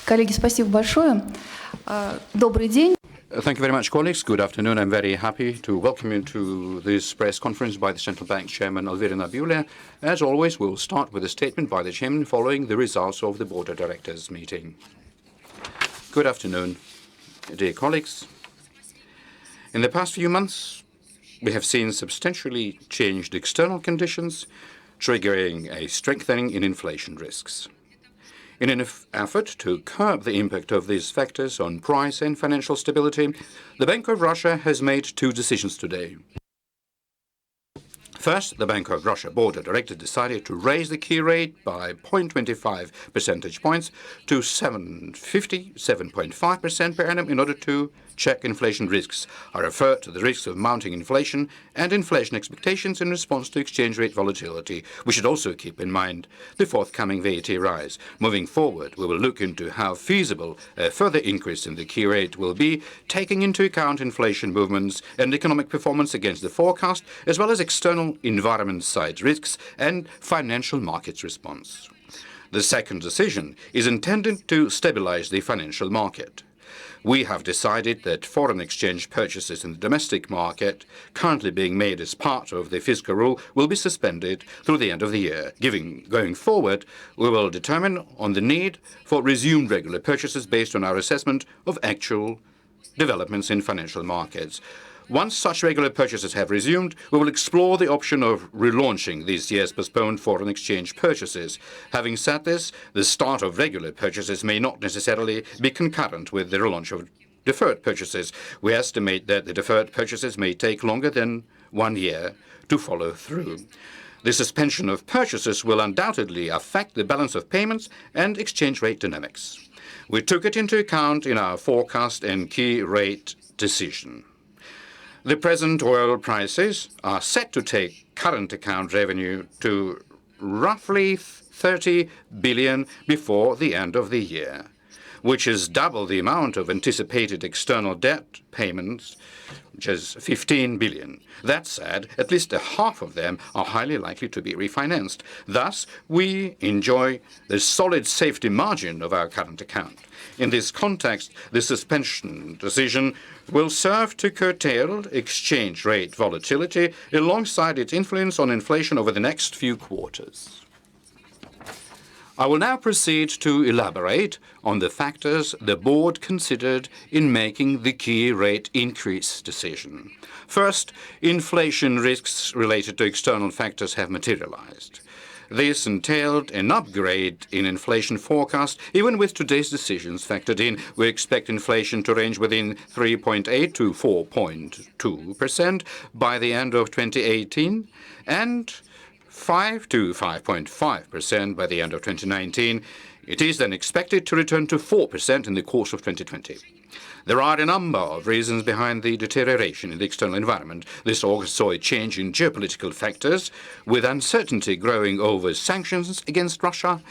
Коллеги, спасибо большое. Добрый день. Thank you very much, colleagues. Good afternoon. I'm very happy to welcome you to this press conference by the Central Bank Chairman Elvira Nabiullina. As always, we'll start with a statement by the Chairman following the results of the Board of Directors meeting. Good afternoon, dear colleagues. In the past few months, we have seen substantially changed external conditions, triggering a strengthening in inflation risks. In an effort to curb the impact of these factors on price and financial stability, the Bank of Russia has made two decisions today. First, the Bank of Russia Board of Directors decided to raise the key rate by 0.25 percentage points to 7.5% per annum in order to check inflation risks. I refer to the risks of mounting inflation and inflation expectations in response to exchange rate volatility. We should also keep in mind the forthcoming VAT rise. Moving forward, we will look into how feasible a further increase in the key rate will be, taking into account inflation movements and economic performance against the forecast, as well as external environment-side risks and financial markets response. The second decision is intended to stabilize the financial market. We have decided that foreign exchange purchases in the domestic market, currently being made as part of the fiscal rule, will be suspended through the end of the year. Going forward, we will determine on the need for resumed regular purchases based on our assessment of actual developments in financial markets. Once such regular purchases have resumed, we will explore the option of relaunching this year's postponed foreign exchange purchases. Having said this, the start of regular purchases may not necessarily be concurrent with the relaunch of deferred purchases. We estimate that the deferred purchases may take longer than 1 year to follow through. The suspension of purchases will undoubtedly affect the balance of payments and exchange rate dynamics. We took it into account in our forecast and key rate decision. The present oil prices are set to take current account revenue to roughly 30 billion before the end of the year, which is double the amount of anticipated external debt payments, which is 15 billion. That said, at least a half of them are highly likely to be refinanced. Thus, we enjoy the solid safety margin of our current account. In this context, the suspension decision will serve to curtail exchange rate volatility alongside its influence on inflation over the next few quarters. I will now proceed to elaborate on the factors the board considered in making the key rate increase decision. First, inflation risks related to external factors have materialized. This entailed an upgrade in inflation forecast. Even with today's decisions factored in, we expect inflation to range within 3.8 to 4.2% by the end of 2018 and 5 to 5.5% by the end of 2019. It is then expected to return to 4% in the course of 2020. There are a number of reasons behind the deterioration in the external environment. This August saw a change in geopolitical factors, with uncertainty growing over sanctions against Russia.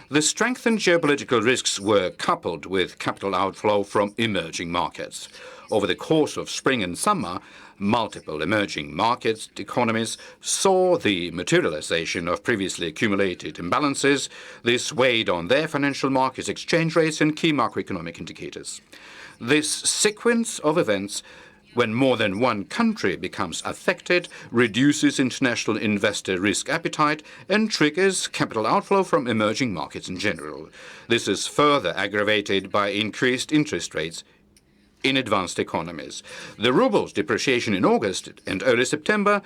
The strengthened geopolitical risks were coupled with capital outflow from emerging markets. Over the course of spring and summer, multiple emerging markets economies saw the materialization of previously accumulated imbalances. This weighed on their financial markets, exchange rates, and key macroeconomic indicators. This sequence of events, when more than one country becomes affected, reduces international investor risk appetite and triggers capital outflow from emerging markets in general. This is further aggravated by increased interest rates in advanced economies. The ruble's depreciation in August and early September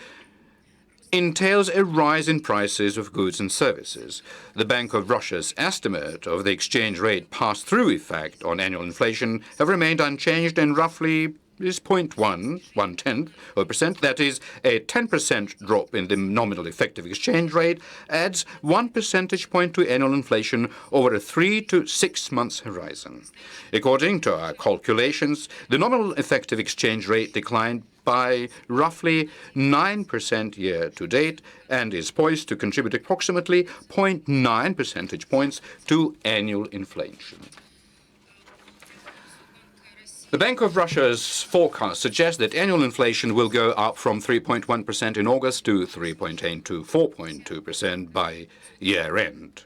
entails a rise in prices of goods and services. The Bank of Russia's estimate of the exchange rate pass-through effect on annual inflation have remained unchanged and roughly is 0.1%. That is, a 10% drop in the nominal effective exchange rate adds 1 percentage point to annual inflation over a 3 to 6 months horizon. According to our calculations, the nominal effective exchange rate declined by roughly 9% year to date and is poised to contribute approximately 0.9 percentage points to annual inflation. The Bank of Russia's forecast suggests that annual inflation will go up from 3.1% in August to 3.8 to 4.2% by year-end.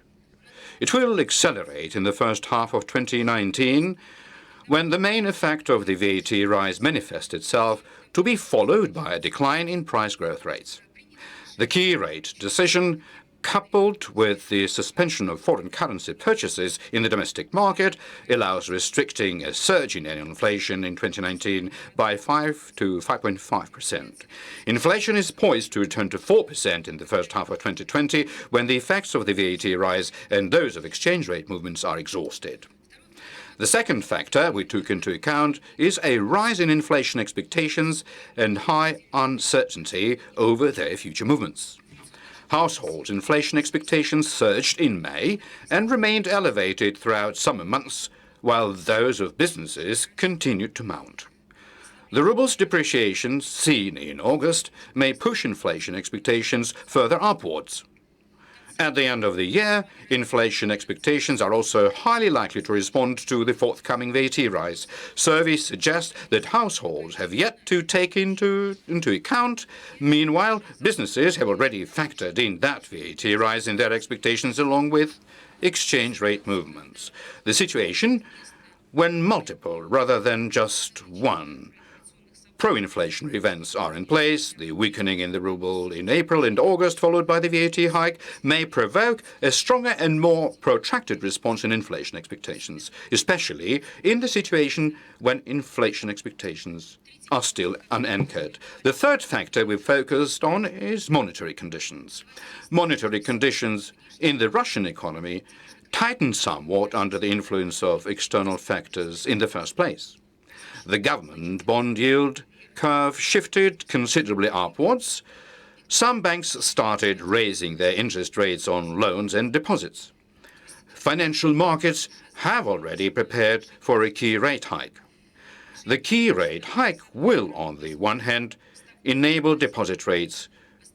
It will accelerate in the first half of 2019, when the main effect of the VAT rise manifests itself, to be followed by a decline in price growth rates. The key rate decision, coupled with the suspension of foreign currency purchases in the domestic market, allows restricting a surge in annual inflation in 2019 by 5 to 5.5%. Inflation is poised to return to 4% in the first half of 2020, when the effects of the VAT rise and those of exchange rate movements are exhausted. The second factor we took into account is a rise in inflation expectations and high uncertainty over their future movements. Household inflation expectations surged in May and remained elevated throughout summer months, while those of businesses continued to mount. The ruble's depreciation, seen in August, may push inflation expectations further upwards. At the end of the year, inflation expectations are also highly likely to respond to the forthcoming VAT rise. Surveys suggest that households have yet to take into account. Meanwhile, businesses have already factored in that VAT rise in their expectations, along with exchange rate movements. The situation, when multiple rather than just one pro-inflationary events are in place, the weakening in the ruble in April and August, followed by the VAT hike, may provoke a stronger and more protracted response in inflation expectations, especially in the situation when inflation expectations are still unanchored. The third factor we've focused on is monetary conditions. Monetary conditions in the Russian economy tightened somewhat under the influence of external factors in the first place. The government bond yield curve shifted considerably upwards. Some banks started raising their interest rates on loans and deposits. Financial markets have already prepared for a key rate hike. The key rate hike will, on the one hand, enable deposit rates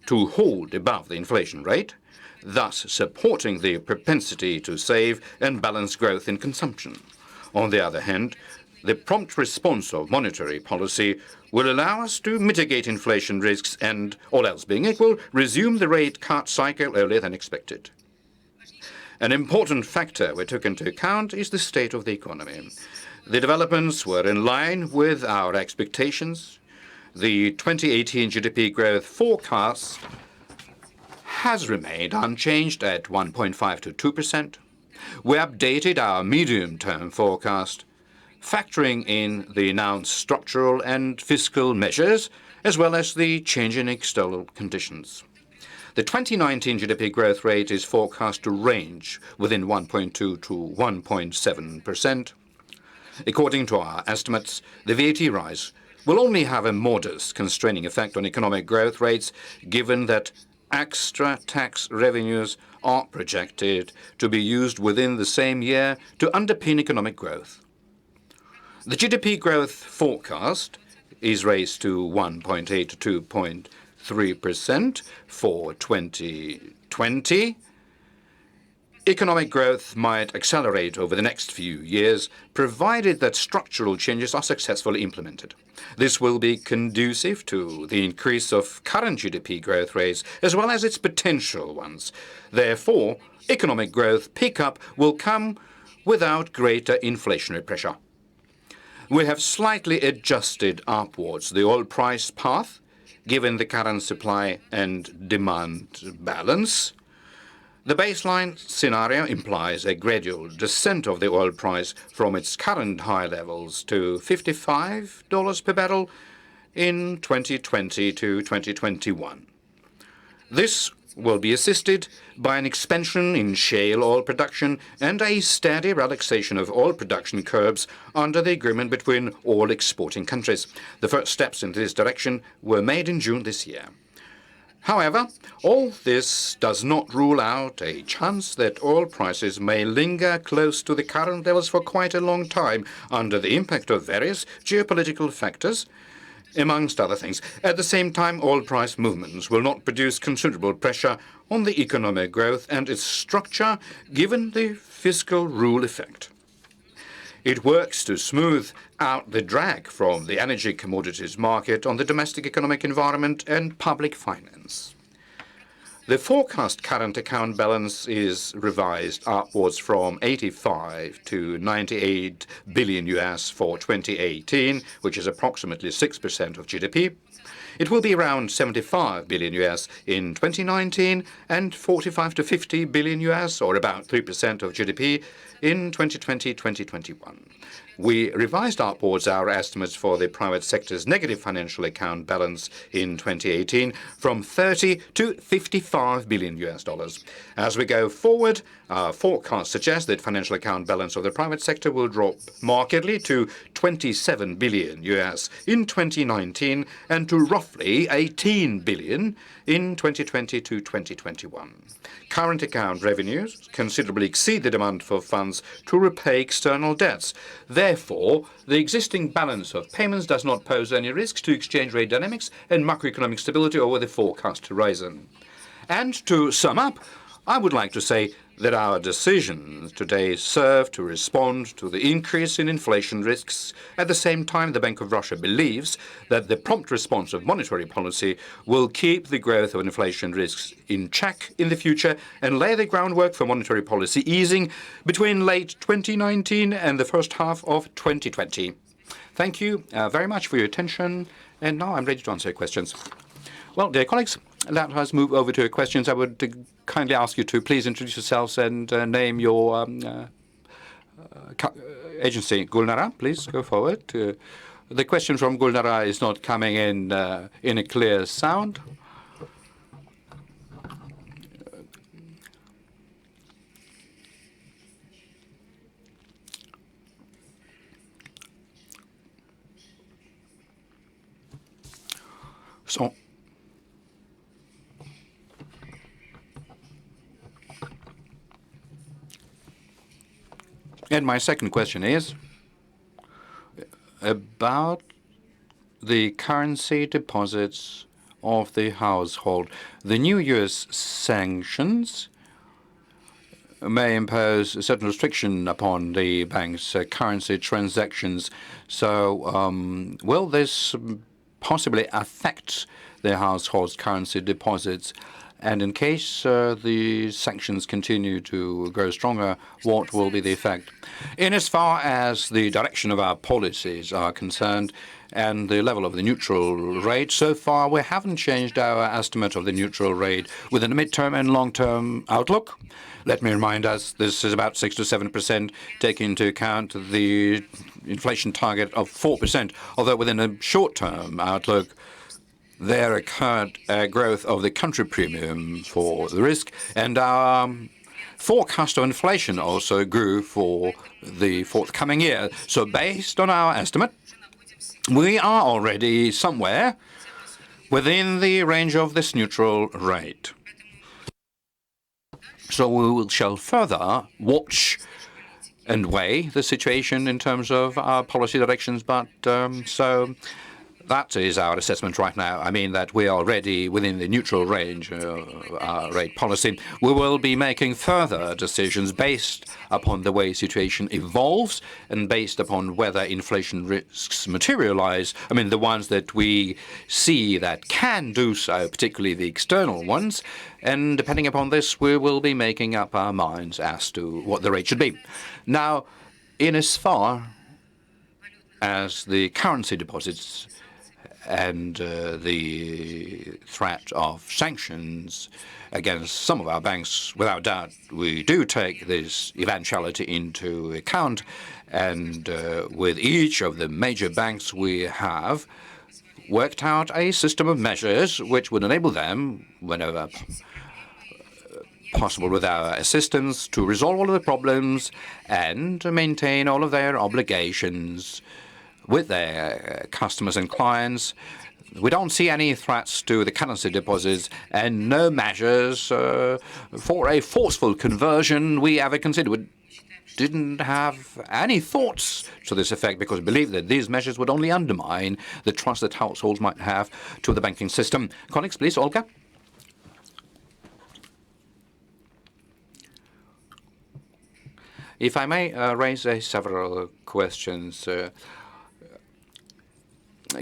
to hold above the inflation rate, thus supporting the propensity to save and balance growth in consumption. On the other hand, the prompt response of monetary policy will allow us to mitigate inflation risks and, all else being equal, resume the rate cut cycle earlier than expected. An important factor we took into account is the state of the economy. The developments were in line with our expectations. The 2018 GDP growth forecast has remained unchanged at 1.5 to 2%. We updated our medium-term forecast, factoring in the announced structural and fiscal measures, as well as the change in external conditions. The 2019 GDP growth rate is forecast to range within 1.2 to 1.7%. According to our estimates, the VAT rise will only have a modest constraining effect on economic growth rates, given that extra tax revenues are projected to be used within the same year to underpin economic growth. The GDP growth forecast is raised to 1.8 to 2.3% for 2020. Economic growth might accelerate over the next few years, provided that structural changes are successfully implemented. This will be conducive to the increase of current GDP growth rates, as well as its potential ones. Therefore, economic growth pickup will come without greater inflationary pressure. We have slightly adjusted upwards the oil price path, given the current supply and demand balance. The baseline scenario implies a gradual descent of the oil price from its current high levels to $55 per barrel in 2020 to 2021. This will be assisted by an expansion in shale oil production and a steady relaxation of oil production curbs under the agreement between oil exporting countries. The first steps in this direction were made in June this year. However, all this does not rule out a chance that oil prices may linger close to the current levels for quite a long time under the impact of various geopolitical factors, amongst other things. At the same time, oil price movements will not produce considerable pressure on the economic growth and its structure, given the fiscal rule effect. It works to smooth out the drag from the energy commodities market on the domestic economic environment and public finance. The forecast current account balance is revised upwards from 85 to 98 billion US for 2018, which is approximately 6% of GDP. It will be around 75 billion US in 2019 and 45 to 50 billion US, or about 3% of GDP, in 2020-2021. We revised upwards our estimates for the private sector's negative financial account balance in 2018 from 30 to 55 billion US dollars. As we go forward, our forecast suggests that financial account balance of the private sector will drop markedly to 27 billion US in 2019 and to roughly 18 billion in 2020 to 2021. Current account revenues considerably exceed the demand for funds to repay external debts. Therefore, the existing balance of payments does not pose any risks to exchange rate dynamics and macroeconomic stability over the forecast horizon. And to sum up, I would like to say that our decisions today serve to respond to the increase in inflation risks. At the same time, the Bank of Russia believes that the prompt response of monetary policy will keep the growth of inflation risks in check in the future and lay the groundwork for monetary policy easing between late 2019 and the first half of 2020. Thank you very much for your attention, and now I'm ready to answer your questions. Well, dear colleagues, let us move over to your questions. I would kindly ask you to please introduce yourselves and name your agency. Gulnara, please go forward. The question from Gulnara is not coming in a clear sound. So, and my second question is about the currency deposits of the household. The new U.S. sanctions may impose a certain restriction upon the bank's currency transactions. So will this possibly affect the household's currency deposits? And in case the sanctions continue to grow stronger, what will be the effect? In as far as the direction of our policies are concerned and the level of the neutral rate, so far we haven't changed our estimate of the neutral rate within the midterm and long-term outlook. Let me remind us, this is about 6 to 7%, taking into account the inflation target of 4%, although within a short-term outlook, there occurred a growth of the country premium for the risk, and our forecast of inflation also grew for the forthcoming year. So based on our estimate, we are already somewhere within the range of this neutral rate. So we shall further watch and weigh the situation in terms of our policy directions, but so that is our assessment right now. I mean that we are already within the neutral range of our rate policy. We will be making further decisions based upon the way situation evolves and based upon whether inflation risks materialize. I mean, the ones that we see that can do so, particularly the external ones. And depending upon this, we will be making up our minds as to what the rate should be. Now, in as far as the currency deposits and the threat of sanctions against some of our banks, without doubt, we do take this eventuality into account. And with each of the major banks, we have worked out a system of measures which would enable them, whenever possible with our assistance, to resolve all of the problems and maintain all of their obligations with their customers and clients. We don't see any threats to the currency deposits and no measures for a forceful conversion we ever considered. We didn't have any thoughts to this effect because we believe that these measures would only undermine the trust that households might have to the banking system. Colleagues, please, Olga. If I may raise several questions.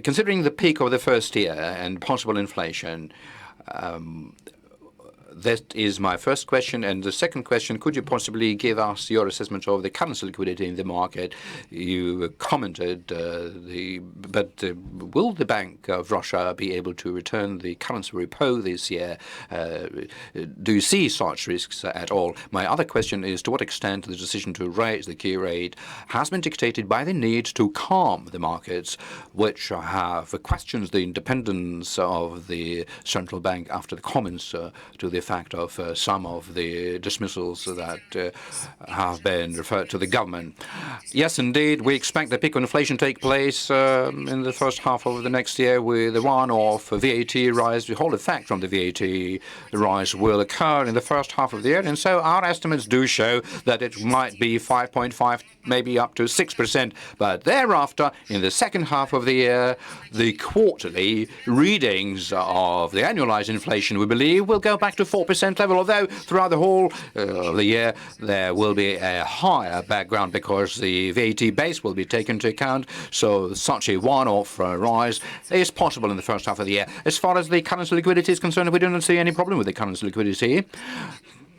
Considering the peak of the first year and possible inflation, That is my first question. And the second question, could you possibly give us your assessment of the currency liquidity in the market? You commented, but will the Bank of Russia be able to return the currency repo this year? Do you see such risks at all? My other question is, to what extent the decision to raise the key rate has been dictated by the need to calm the markets, which have questioned the independence of the central bank after the comments to the effect of some of the dismissals that have been referred to the government. Yes, indeed, we expect the peak of inflation to take place in the first half of the next year with the one-off VAT rise. The whole effect from the VAT rise will occur in the first half of the year, and so our estimates do show that it might be 5.5, maybe up to 6%. But thereafter, in the second half of the year, the quarterly readings of the annualized inflation, we believe, will go back to 4% level, although throughout the whole of the year there will be a higher background because the VAT base will be taken into account, so such a one-off rise is possible in the first half of the year. As far as the currency liquidity is concerned, we don't see any problem with the currency liquidity.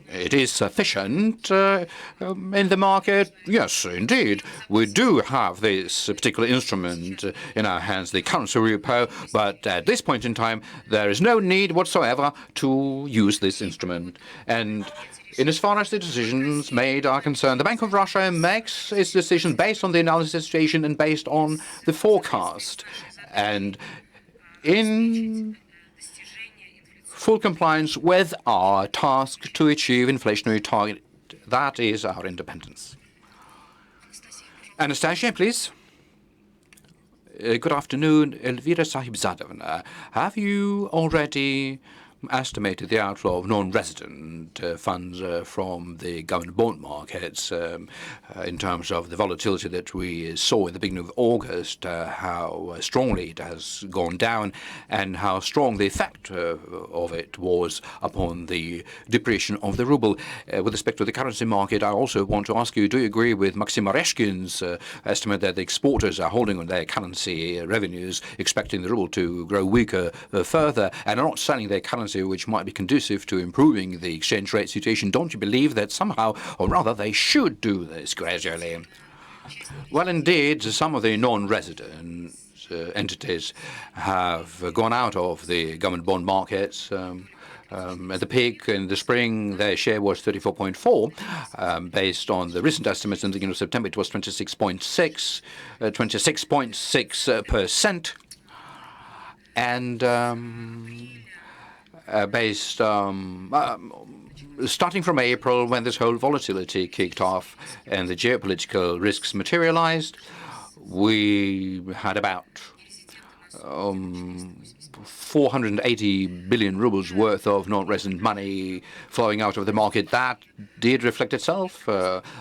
It is sufficient in the market. Yes, indeed. We do have this particular instrument in our hands, the currency repo, but at this point in time, there is no need whatsoever to use this instrument. And in as far as the decisions made are concerned, the Bank of Russia makes its decisions based on the analysis situation and based on the forecast. And in full compliance with our task to achieve inflationary target. That is our independence. Anastasia, please. Good afternoon, Elvira Nabiullina. Have you already estimated the outflow of non-resident funds from the government bond markets in terms of the volatility that we saw in the beginning of August, how strongly it has gone down and how strong the effect of it was upon the depreciation of the ruble. With respect to the currency market, I also want to ask you, do you agree with Maxim Oreshkin's estimate that the exporters are holding on their currency revenues, expecting the ruble to grow weaker further, and are not selling their currency, which might be conducive to improving the exchange rate situation? Don't you believe that somehow, or rather they should do this gradually? Well, indeed, some of the non-resident entities have gone out of the government bond markets. At the peak in the spring, their share was 34.4. Based on the recent estimates in the beginning of September, it was 26.6%. And based starting from April, when this whole volatility kicked off and the geopolitical risks materialized, we had about 480 billion rubles worth of non-resident money flowing out of the market. That did reflect itself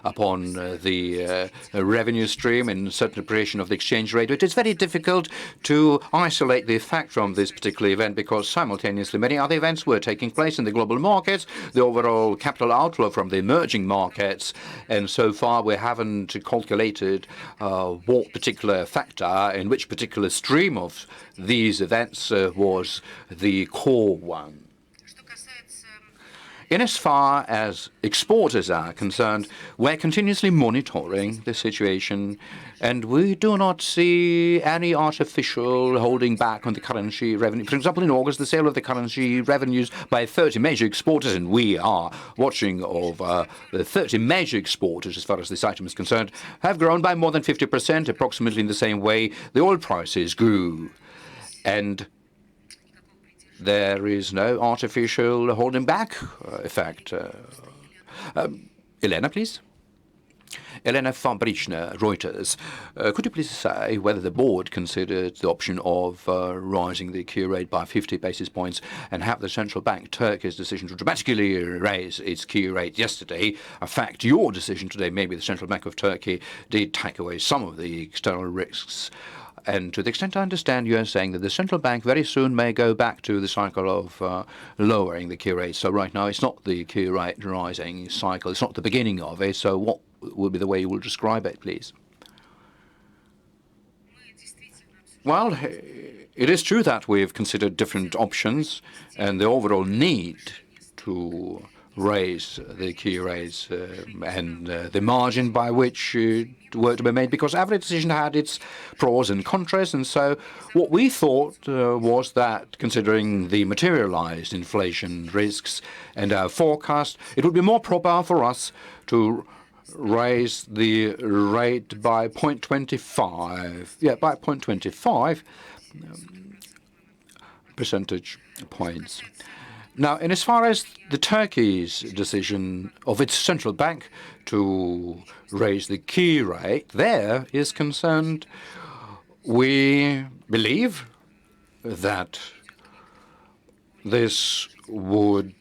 upon the revenue stream and certain appreciation of the exchange rate. It is very difficult to isolate the effect from this particular event because simultaneously many other events were taking place in the global markets, the overall capital outflow from the emerging markets, and so far we haven't calculated what particular factor in which particular stream of these events was the core one. In as far as exporters are concerned, we're continuously monitoring the situation, and we do not see any artificial holding back on the currency revenue. For example, in August, the sale of the currency revenues by 30 major exporters, and we are watching over the 30 major exporters as far as this item is concerned, have grown by more than 50%, approximately in the same way the oil prices grew. And there is no artificial holding back effect. Elena, please. Elena Fabrichna, Reuters. Could you please say whether the board considered the option of rising the key rate by 50 basis points and have the central bank Turkey's decision to dramatically raise its key rate yesterday affect your decision today? Maybe the central bank of Turkey did take away some of the external risks. And to the extent I understand, you are saying that the central bank very soon may go back to the cycle of lowering the key rate. So right now it's not the key rate rising cycle, it's not the beginning of it. So what would be the way you will describe it, please? Well, it is true that we've considered different options, and the overall need to raise the key rates and the margin by which were to be made, because every decision had its pros and contras. And so what we thought was that, considering the materialized inflation risks and our forecast, it would be more proper for us to raise the rate by 0.25, by 0.25 percentage points. Now, and as far as the Turkey's decision of its central bank to raise the key rate there is concerned, we believe that this would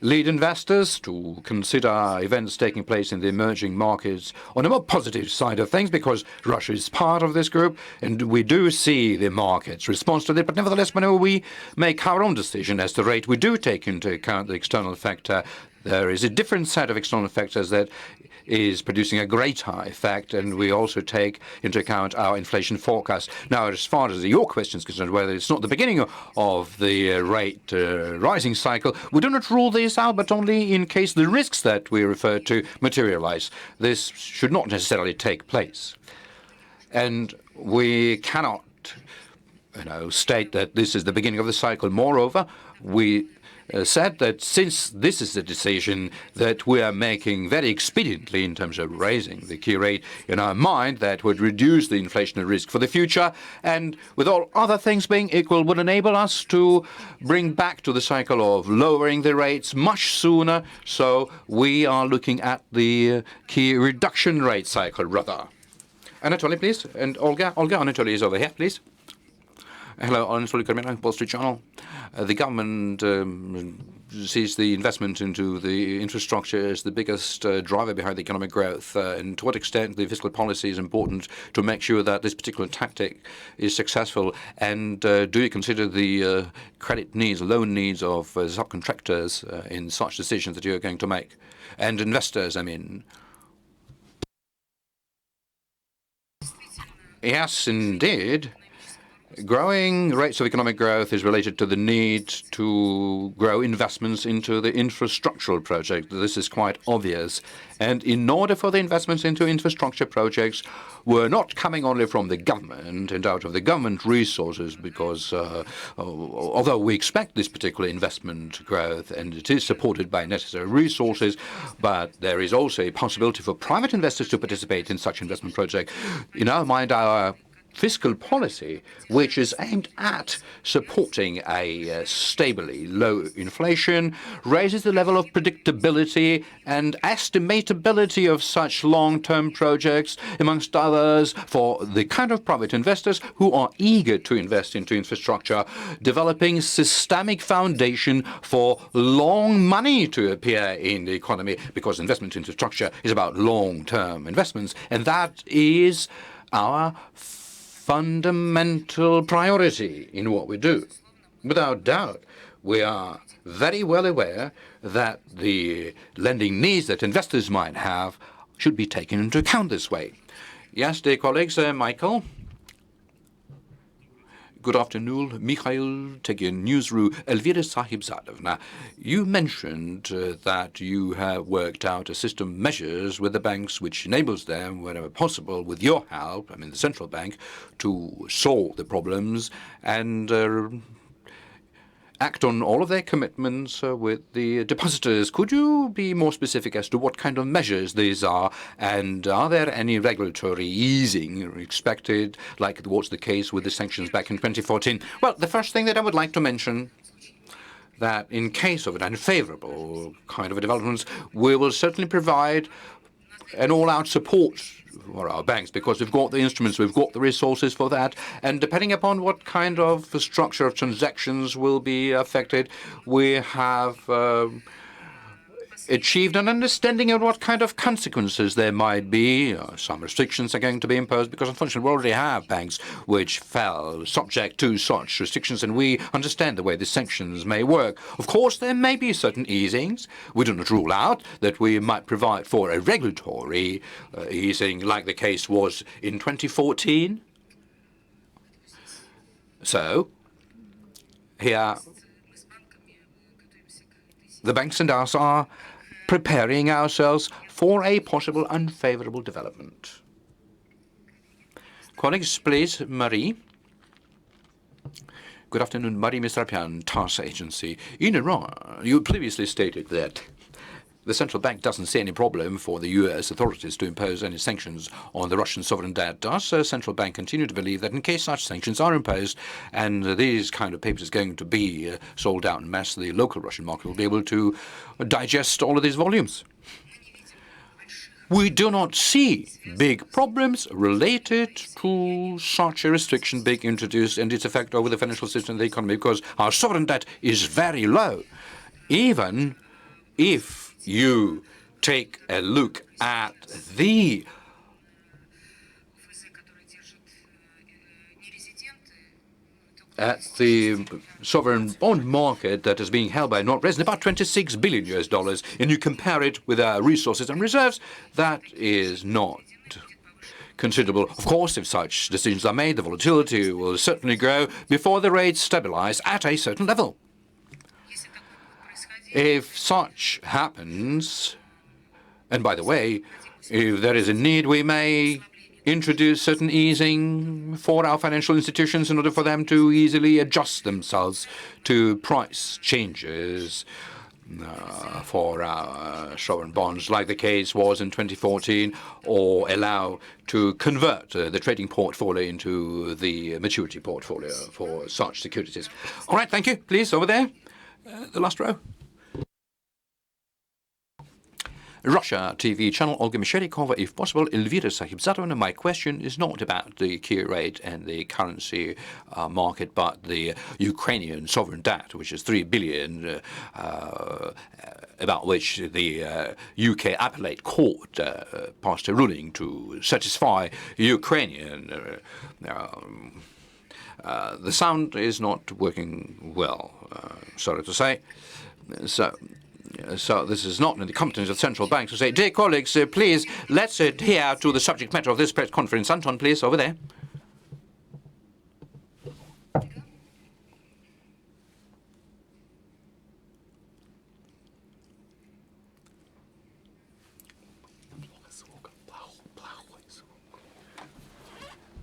lead investors to consider events taking place in the emerging markets on a more positive side of things, because Russia is part of this group, and we do see the market's response to it. But nevertheless, whenever we make our own decision as to rate, we do take into account the external factor. There is a different set of external factors that is producing a greater effect, and we also take into account our inflation forecast. Now, as far as your question is concerned, whether it's not the beginning of the rate rising cycle, we do not rule this out, but only in case the risks that we refer to materialize. This should not necessarily take place. And we cannot, state that this is the beginning of the cycle. Moreover, we said that since this is a decision that we are making very expediently in terms of raising the key rate, in our mind, that would reduce the inflationary risk for the future, and with all other things being equal, would enable us to bring back to the cycle of lowering the rates much sooner. So we are looking at the key reduction rate cycle, rather. Anatoly, please. And Olga, Anatoly is over here, please. Hello, Anatoly Kormenko, Wall Street Journal. The government sees the investment into the infrastructure as the biggest driver behind the economic growth. And to what extent the fiscal policy is important to make sure that this particular tactic is successful? And do you consider the credit needs, loan needs of subcontractors in such decisions that you're going to make? And investors, I mean. Yes, indeed. Growing rates of economic growth is related to the need to grow investments into the infrastructural project. This is quite obvious. And in order for the investments into infrastructure projects were not coming only from the government and out of the government resources, because although we expect this particular investment growth and it is supported by necessary resources, but there is also a possibility for private investors to participate in such investment project. In our mind, our fiscal policy, which is aimed at supporting a stably low inflation, raises the level of predictability and estimatability of such long-term projects, amongst others, for the kind of private investors who are eager to invest into infrastructure, developing systemic foundation for long money to appear in the economy, because investment in infrastructure is about long-term investments, and that is our fundamental priority in what we do. Without doubt, we are very well aware that the lending needs that investors might have should be taken into account this way. Yes, dear colleagues, Michael. Good afternoon, Mikhail Tegin, Newsroom. Elvira Sahibzadovna, you mentioned that you have worked out a system of measures with the banks which enables them, whenever possible, with your help, I mean the central bank, to solve the problems and act on all of their commitments with the depositors. Could you be more specific as to what kind of measures these are, and are there any regulatory easing expected, like was the case with the sanctions back in 2014? Well, the first thing that I would like to mention, that in case of an unfavorable kind of a development, we will certainly provide an all-out support for our banks, because we've got the instruments, we've got the resources for that, and depending upon what kind of structure of transactions will be affected, we have achieved an understanding of what kind of consequences there might be. Some restrictions are going to be imposed, because unfortunately we already have banks which fell subject to such restrictions, and we understand the way the sanctions may work. Of course, there may be certain easings. We do not rule out that we might provide for a regulatory easing, like the case was in 2014. So, here the banks and us are preparing ourselves for a possible unfavorable development. Colleagues, please, Marie. Good afternoon, Marie Mistrapian, TASS agency. In Iran, you previously stated that the central bank doesn't see any problem for the U.S. authorities to impose any sanctions on the Russian sovereign debt. Does the central bank continue to believe that in case such sanctions are imposed and these kind of papers are going to be sold out in mass, the local Russian market will be able to digest all of these volumes? We do not see big problems related to such a restriction being introduced and its effect over the financial system and the economy, because our sovereign debt is very low. Even if you take a look at the sovereign bond market that is being held by non-resident, about $26 billion, and you compare it with our resources and reserves, that is not considerable. Of course, if such decisions are made, the volatility will certainly grow before the rates stabilize at a certain level. If such happens, and by the way, if there is a need, we may introduce certain easing for our financial institutions in order for them to easily adjust themselves to price changes for our sovereign bonds, like the case was in 2014, or allow to convert the trading portfolio into the maturity portfolio for such securities. All right, thank you. Please, over there, the last row. Russia TV channel, Olga Mishelikova, if possible, Elvira Nabiullina. My question is not about the key rate and the currency market, but the Ukrainian sovereign debt, which is $3 billion, about which the UK appellate court passed a ruling to satisfy Ukrainian. The sound is not working well, sorry to say. So this is not in the competence of central banks to say, dear colleagues, please, let's adhere to the subject matter of this press conference. Anton, please, over there.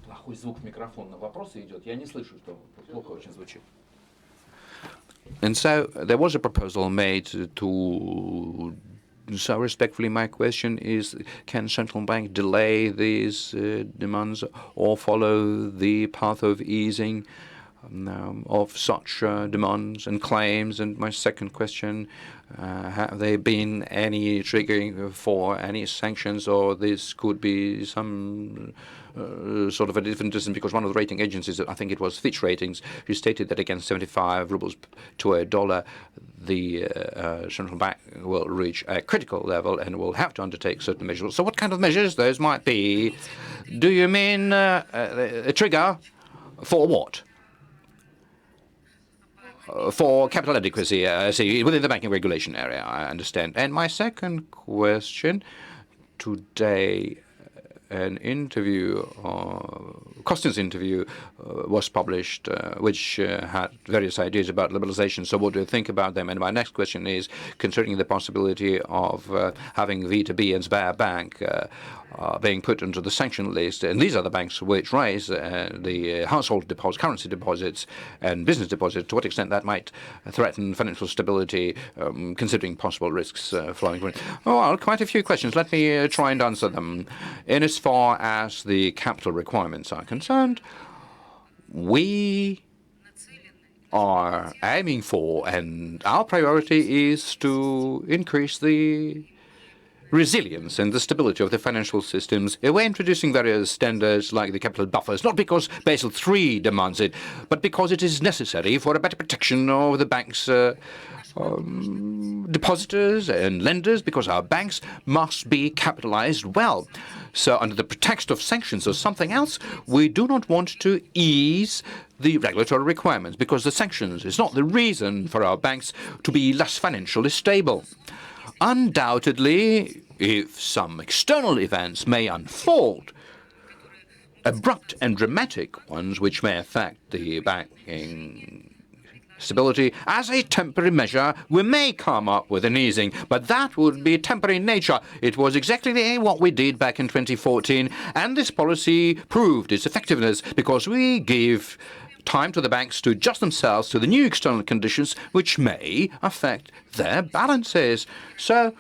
Плохой звук микрофона. Вопросы идет. Я не слышу, что плохо очень звучит. And so there was a proposal made to, so respectfully my question is, can central bank delay these demands or follow the path of easing of such demands and claims? And my second question, have there been any triggering for any sanctions, or this could be some sort of a different decision, because one of the rating agencies, I think it was Fitch Ratings, who stated that against 75 rubles to a dollar, the central bank will reach a critical level and will have to undertake certain measures. So what kind of measures those might be? Do you mean a trigger for what? For capital adequacy, within the banking regulation area, I understand. And my second question, today, an interview, Kostin's interview, was published, which had various ideas about liberalization. So what do you think about them? And my next question is, concerning the possibility of having V2B and Sberbank being put into the sanction list, and these are the banks which raise the household deposits, currency deposits, and business deposits, to what extent that might threaten financial stability, considering possible risks flowing from it? Oh, well, quite a few questions. Let me try and answer them. In as far as the capital requirements are concerned, we are aiming for, and our priority is to increase the resilience and the stability of the financial systems. We're introducing various standards like the capital buffers, not because Basel III demands it, but because it is necessary for a better protection of the bank's depositors and lenders, because our banks must be capitalized well. So under the pretext of sanctions or something else, we do not want to ease the regulatory requirements, because the sanctions is not the reason for our banks to be less financially stable. Undoubtedly, if some external events may unfold, abrupt and dramatic ones which may affect the banking stability. As a temporary measure, we may come up with an easing, but that would be temporary in nature. It was exactly what we did back in 2014, and this policy proved its effectiveness because we gave time to the banks to adjust themselves to the new external conditions which may affect their balances. So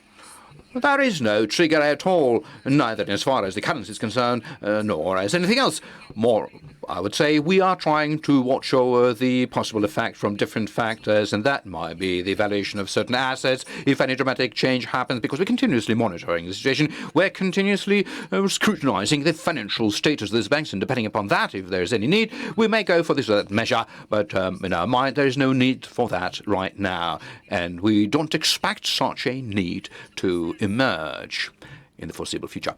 there is no trigger at all, neither as far as the currency is concerned, nor as anything else. More, I would say we are trying to watch over the possible effect from different factors, and that might be the valuation of certain assets if any dramatic change happens, because we're continuously monitoring the situation. We're continuously scrutinizing the financial status of these banks, and depending upon that, if there's any need, we may go for this or that measure, but in our mind, there is no need for that right now, and we don't expect such a need to emerge in the foreseeable future.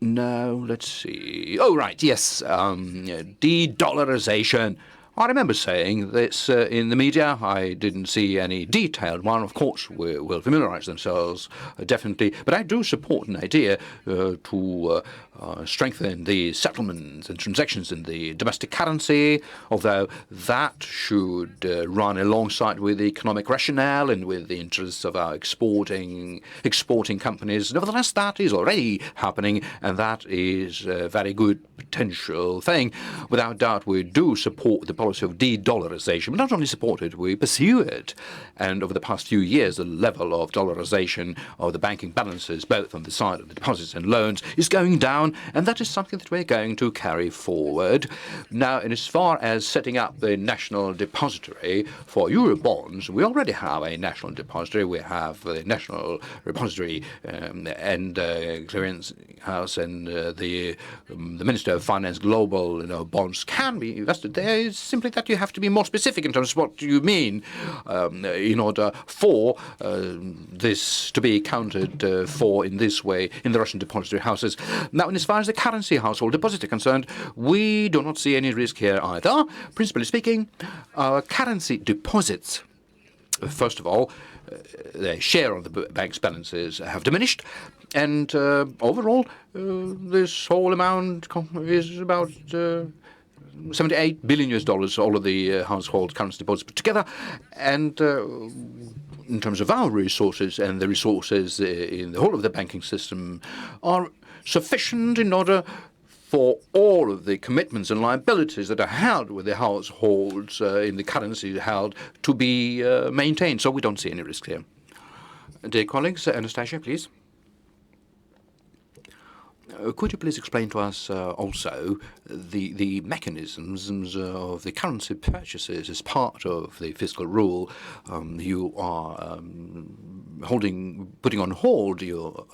No, let's see. Oh, right, yes, de-dollarization. I remember saying this in the media. I didn't see any detailed one. Of course, we will familiarize themselves, definitely. But I do support an idea to strengthen the settlements and transactions in the domestic currency, although that should run alongside with the economic rationale and with the interests of our exporting companies. Nevertheless, that is already happening, and that is a very good potential thing. Without doubt, we do support the policy of de-dollarization. We not only support it, we pursue it. And over the past few years, the level of dollarization of the banking balances, both on the side of the deposits and loans, is going down, and that is something that we're going to carry forward. Now, and as far as setting up the national depository for Euro bonds, we already have a national depository. We have the national repository and clearance house, and the Minister of Finance global bonds can be invested there. It's simply that you have to be more specific in terms of what you mean in order for this to be accounted for in this way in the Russian depository houses. Now, and as far as the currency household deposit are concerned, we do not see any risk here either. Principally speaking, our currency deposits, first of all, their share of the bank's balances have diminished, and overall, this whole amount is about $78 billion, all of the household currency deposits put together, and in terms of our resources and the resources in the whole of the banking system are sufficient in order for all of the commitments and liabilities that are held with the households in the currency held to be maintained. So we don't see any risk here. Dear colleagues, Anastasia, please. Could you please explain to us also the mechanisms of the currency purchases as part of the fiscal rule? You are putting on hold your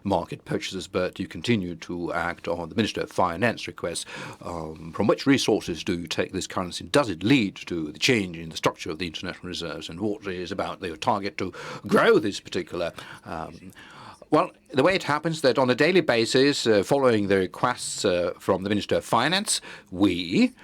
market purchases, but you continue to act on the Minister of Finance request. From which resources do you take this currency? Does it lead to the change in the structure of the international reserves? And what is about their target to grow this particular well, the way it happens that on a daily basis, following the requests from the Minister of Finance, we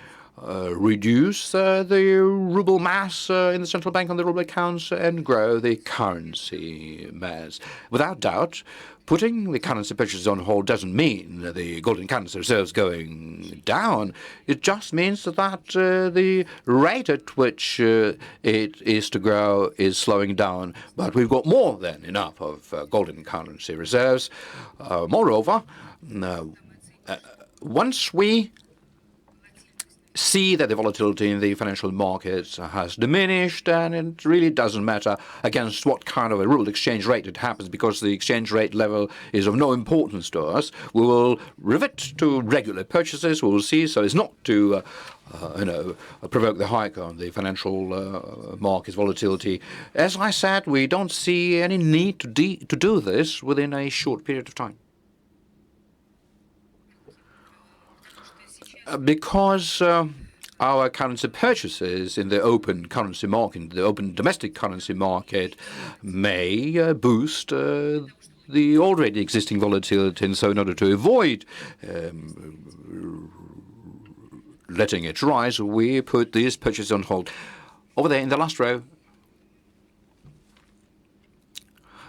reduce the ruble mass in the central bank on the ruble accounts and grow the currency mass. Without doubt, putting the currency purchases on hold doesn't mean the golden currency reserves going down. It just means that the rate at which it is to grow is slowing down. But we've got more than enough of golden currency reserves. Moreover, once we see that the volatility in the financial markets has diminished, and it really doesn't matter against what kind of a ruble exchange rate it happens, because the exchange rate level is of no importance to us. We will revert to regular purchases. We will see, so as not to provoke the hike on the financial markets volatility. As I said, we don't see any need to do this within a short period of time. Because our currency purchases in the open currency market, the open domestic currency market, may boost the already existing volatility, and so in order to avoid letting it rise, we put these purchases on hold. Over there in the last row,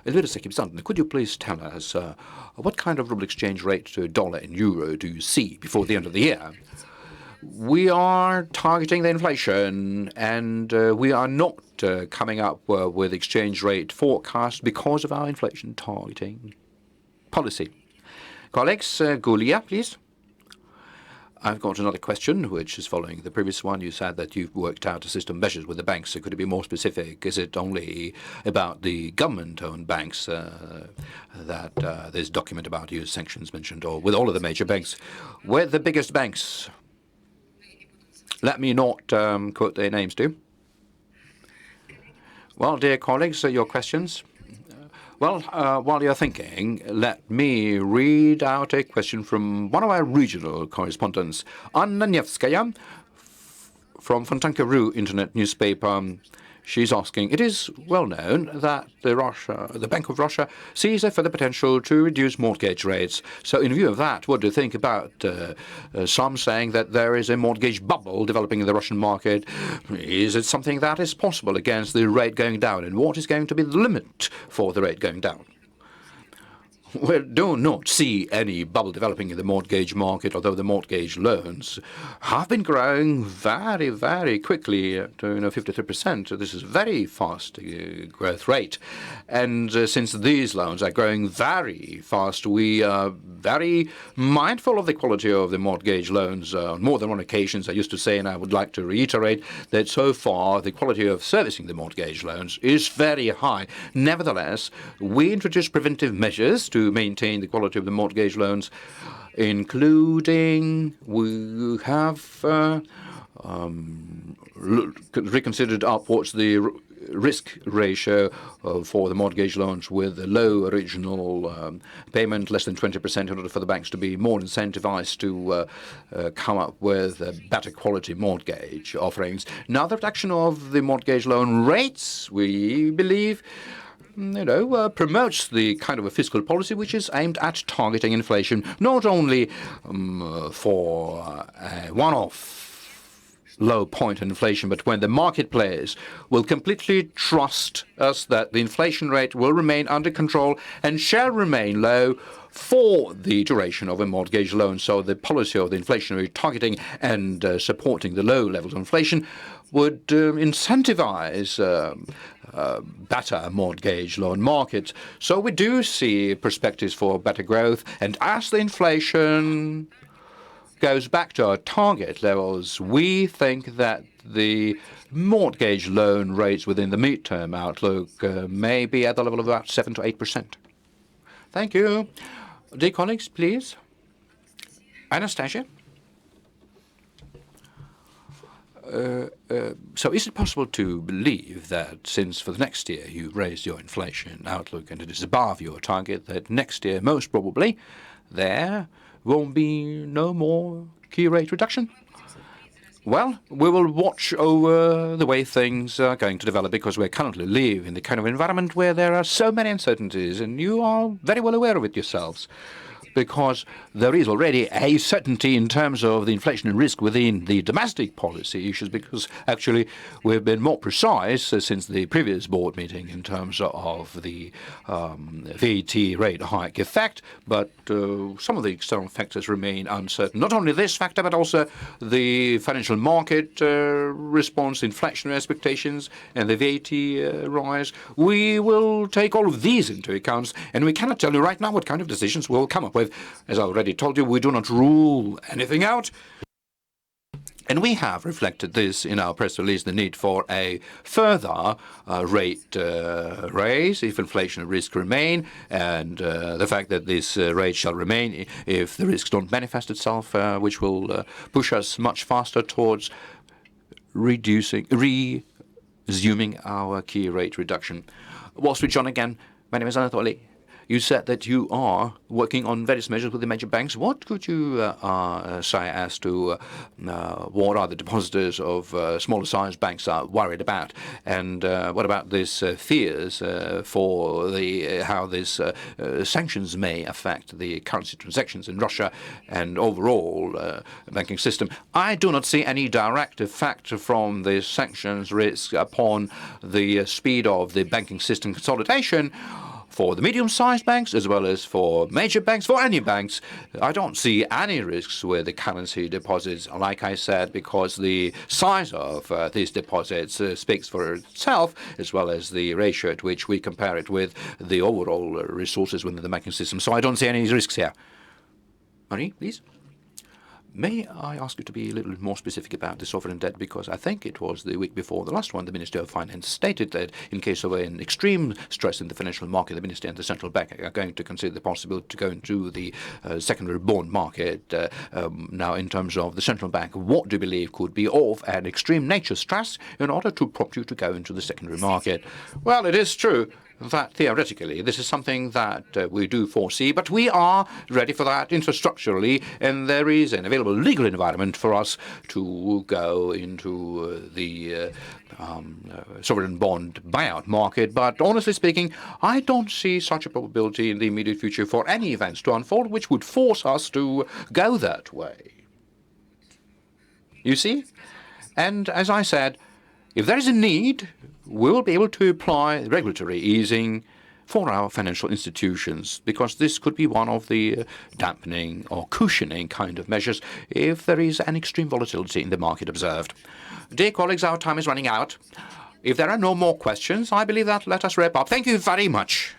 Elvira Nabiullina, could you please tell us what kind of ruble exchange rate to dollar and euro do you see before the end of the year? We are targeting the inflation, and we are not coming up with exchange rate forecast because of our inflation targeting policy. Colleagues, Gulia, please. I've got another question, which is following the previous one. You said that you've worked out a system of measures with the banks. So could it be more specific? Is it only about the government-owned banks that this document about US sanctions mentioned, or with all of the major banks? With the biggest banks, let me not quote their names too. Well, dear colleagues, your questions. Well, while you're thinking, let me read out a question from one of our regional correspondents, Anna Nevskaya, from Fontanka-Ru Internet newspaper. She's asking, it is well known that the Bank of Russia sees a further potential to reduce mortgage rates. So in view of that, what do you think about some saying that there is a mortgage bubble developing in the Russian market? Is it something that is possible against the rate going down? And what is going to be the limit for the rate going down? We do not see any bubble developing in the mortgage market, although the mortgage loans have been growing very, very quickly at 53%. This is a very fast growth rate. And since these loans are growing very fast, we are very mindful of the quality of the mortgage loans. On more than one occasion, I used to say, and I would like to reiterate, that so far the quality of servicing the mortgage loans is very high. Nevertheless, we introduced preventive measures to maintain the quality of the mortgage loans, including we have reconsidered upwards the risk ratio for the mortgage loans with a low original payment, less than 20%, in order for the banks to be more incentivized to come up with better quality mortgage offerings. Now, the reduction of the mortgage loan rates, we believe, promotes the kind of a fiscal policy which is aimed at targeting inflation, not only for one-off low point in inflation, but when the market players will completely trust us that the inflation rate will remain under control and shall remain low for the duration of a mortgage loan. So the policy of the inflationary targeting and supporting the low levels of inflation would incentivize better mortgage loan markets. So we do see perspectives for better growth. And as the inflation goes back to our target levels, we think that the mortgage loan rates within the midterm outlook may be at the level of about 7 to 8%. Thank you. Dear colleagues, please. Anastasia. So is it possible to believe that since for the next year you raised your inflation outlook and it is above your target, that next year most probably there won't be no more key rate reduction? Well, we will watch over the way things are going to develop, because we currently live in the kind of environment where there are so many uncertainties, and you are very well aware of it yourselves, because there is already a certainty in terms of the inflation risk within the domestic policy issues, because actually we've been more precise since the previous board meeting in terms of the VAT rate hike effect, but some of the external factors remain uncertain. Not only this factor, but also the financial market response, inflationary expectations, and the VAT rise. We will take all of these into account, and we cannot tell you right now what kind of decisions we'll come up with. As I already told you, we do not rule anything out. And we have reflected this in our press release, the need for a further rate raise if inflation risks remain, and the fact that this rate shall remain if the risks don't manifest itself, which will push us much faster towards resuming our key rate reduction. Wall Street Journal again. My name is Anatoly. You said that you are working on various measures with the major banks. What could you say as to what are the depositors of smaller sized banks are worried about? And what about these fears for how these sanctions may affect the currency transactions in Russia and overall banking system? I do not see any direct effect from the sanctions risk upon the speed of the banking system consolidation. for the medium-sized banks as well as for major banks, for any banks. I don't see any risks with the currency deposits, like I said, because the size of these deposits speaks for itself, as well as the ratio at which we compare it with the overall resources within the banking system. So I don't see any risks here. Marie, please. May I ask you to be a little bit more specific about the sovereign debt, because I think it was the week before the last one, the Minister of Finance stated that in case of an extreme stress in the financial market, the Minister and the Central Bank are going to consider the possibility to go into the secondary bond market. Now, in terms of the Central Bank, what do you believe could be of an extreme nature stress in order to prompt you to go into the secondary market? Well, it is true that theoretically this is something that we do foresee, but we are ready for that infrastructurally, and there is an available legal environment for us to go into the sovereign bond buyout market. But honestly speaking, I don't see such a probability in the immediate future for any events to unfold which would force us to go that way. You see? And as I said, if there is a need, we will be able to apply regulatory easing for our financial institutions, because this could be one of the dampening or cushioning kind of measures if there is an extreme volatility in the market observed. Dear colleagues, our time is running out. If there are no more questions, I believe that let us wrap up. Thank you very much.